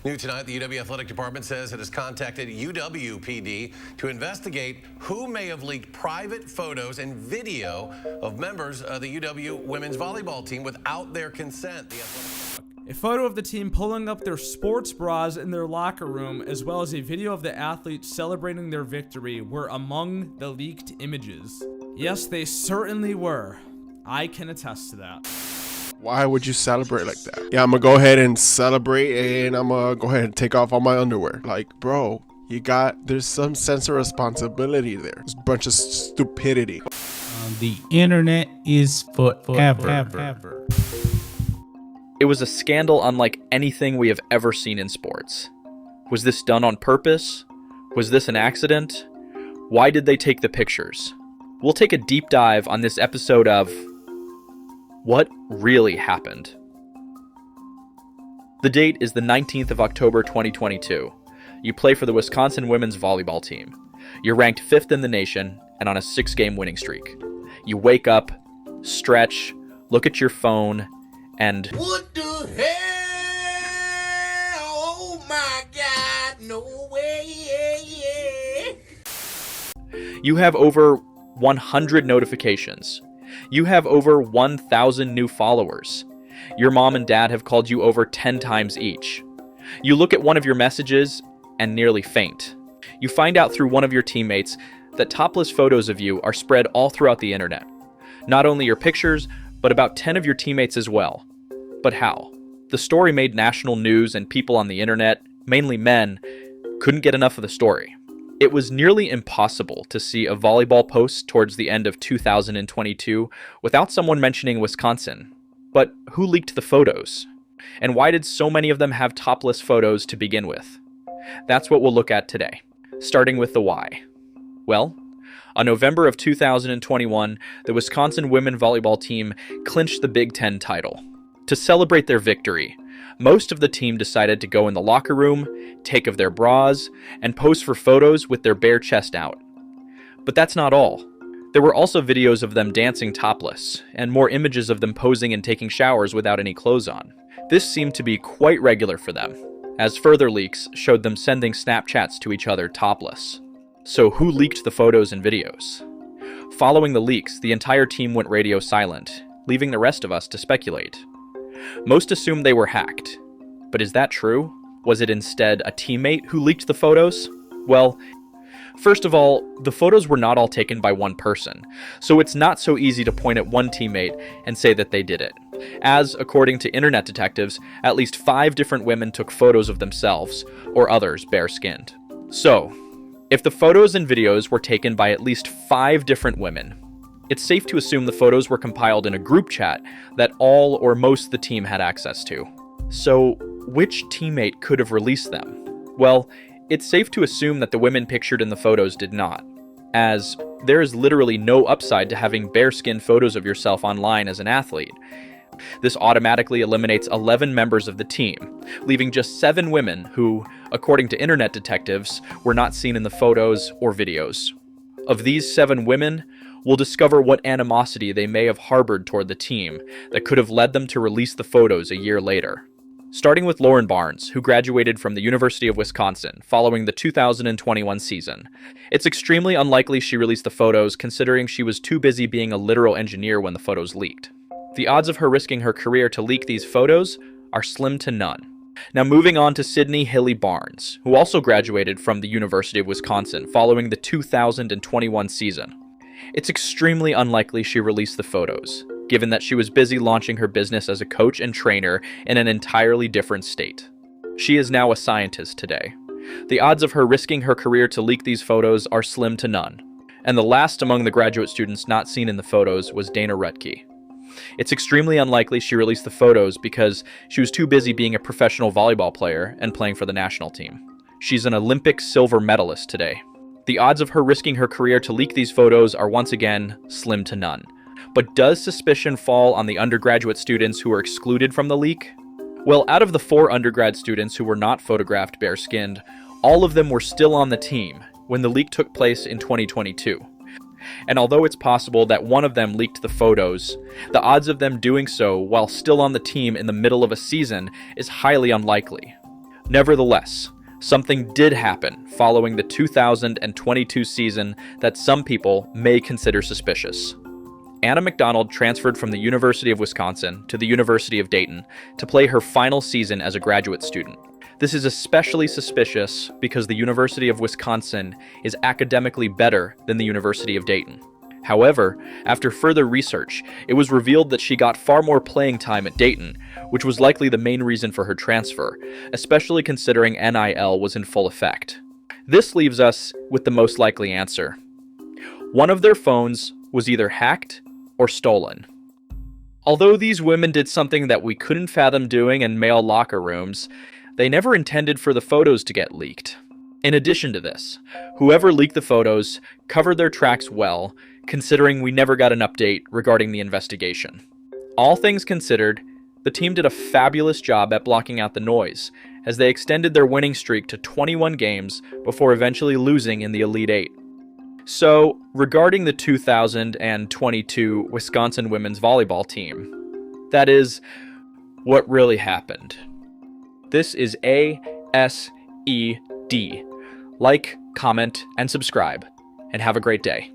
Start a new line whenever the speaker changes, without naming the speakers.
New tonight, the UW Athletic Department says it has contacted UW-PD to investigate who may have leaked private photos and video of members of the UW women's volleyball team without their consent.
A photo of the team pulling up their sports bras in their locker room, as well as a video of the athletes celebrating their victory, were among the leaked images. Yes, they certainly were. I can attest to that.
Why would you celebrate like that? Yeah, I'm gonna go ahead and celebrate, and I'm gonna go ahead and take off all my underwear. Like, bro, there's some sense of responsibility there. It's a bunch of stupidity.
The internet is forever.
It was a scandal unlike anything we have ever seen in sports. Was this done on purpose? Was this an accident? Why did they take the pictures? We'll take a deep dive on this episode of What Really Happened. The date is the 19th of October 2022. You play for the Wisconsin women's volleyball team. You're ranked 5th in the nation and on a 6-game winning streak. You wake up, stretch, look at your phone, and
what the hell? Oh my God, no way.
You have over 100 notifications. You have over 1,000 new followers. Your mom and dad have called you over 10 times each. You look at one of your messages and nearly faint. You find out through one of your teammates that topless photos of you are spread all throughout the internet. Not only your pictures, but about 10 of your teammates as well. But how? The story made national news, and people on the internet, mainly men, couldn't get enough of the story. It was nearly impossible to see a volleyball post towards the end of 2022 without someone mentioning Wisconsin. But who leaked the photos? And why did so many of them have topless photos to begin with? That's what we'll look at today, starting with the why. Well, on November of 2021, the Wisconsin women volleyball team clinched the Big Ten title. To celebrate their victory, most of the team decided to go in the locker room, take off their bras, and pose for photos with their bare chest out. But that's not all. There were also videos of them dancing topless, and more images of them posing and taking showers without any clothes on. This seemed to be quite regular for them, as further leaks showed them sending Snapchats to each other topless. So who leaked the photos and videos? Following the leaks, the entire team went radio silent, leaving the rest of us to speculate. Most assumed they were hacked. But is that true? Was it instead a teammate who leaked the photos? Well, first of all, the photos were not all taken by one person, so it's not so easy to point at one teammate and say that they did it. As, according to internet detectives, at least 5 different women took photos of themselves, or others bare-skinned. So, if the photos and videos were taken by at least 5 different women, it's safe to assume the photos were compiled in a group chat that all or most of the team had access to. So, which teammate could have released them? Well, it's safe to assume that the women pictured in the photos did not, as there is literally no upside to having bare-skin photos of yourself online as an athlete. This automatically eliminates 11 members of the team, leaving just 7 women who, according to internet detectives, were not seen in the photos or videos. Of these 7 women, we'll discover what animosity they may have harbored toward the team that could have led them to release the photos a year later. Starting with Lauren Barnes, who graduated from the University of Wisconsin following the 2021 season. It's extremely unlikely she released the photos, considering she was too busy being a literal engineer when the photos leaked. The odds of her risking her career to leak these photos are slim to none. Now moving on to Sydney Hilly Barnes, who also graduated from the University of Wisconsin following the 2021 season. It's extremely unlikely she released the photos, given that she was busy launching her business as a coach and trainer in an entirely different state. She is now a scientist today. The odds of her risking her career to leak these photos are slim to none. And the last among the graduate students not seen in the photos was Dana Rutke. It's extremely unlikely she released the photos because she was too busy being a professional volleyball player and playing for the national team. She's an Olympic silver medalist today. The odds of her risking her career to leak these photos are once again slim to none. But does suspicion fall on the undergraduate students who were excluded from the leak? Well, out of the 4 undergrad students who were not photographed bare-skinned, all of them were still on the team when the leak took place in 2022. And although it's possible that one of them leaked the photos, the odds of them doing so while still on the team in the middle of a season is highly unlikely. Nevertheless, something did happen following the 2022 season that some people may consider suspicious. Anna McDonald transferred from the University of Wisconsin to the University of Dayton to play her final season as a graduate student. This is especially suspicious because the University of Wisconsin is academically better than the University of Dayton. However, after further research, it was revealed that she got far more playing time at Dayton, which was likely the main reason for her transfer, especially considering NIL was in full effect. This leaves us with the most likely answer. One of their phones was either hacked or stolen. Although these women did something that we couldn't fathom doing in male locker rooms, they never intended for the photos to get leaked. In addition to this, whoever leaked the photos covered their tracks well, considering we never got an update regarding the investigation. All things considered, the team did a fabulous job at blocking out the noise, as they extended their winning streak to 21 games before eventually losing in the Elite Eight. So, regarding the 2022 Wisconsin women's volleyball team, that is, what really happened. This is ASED. Like, comment, and subscribe, and have a great day.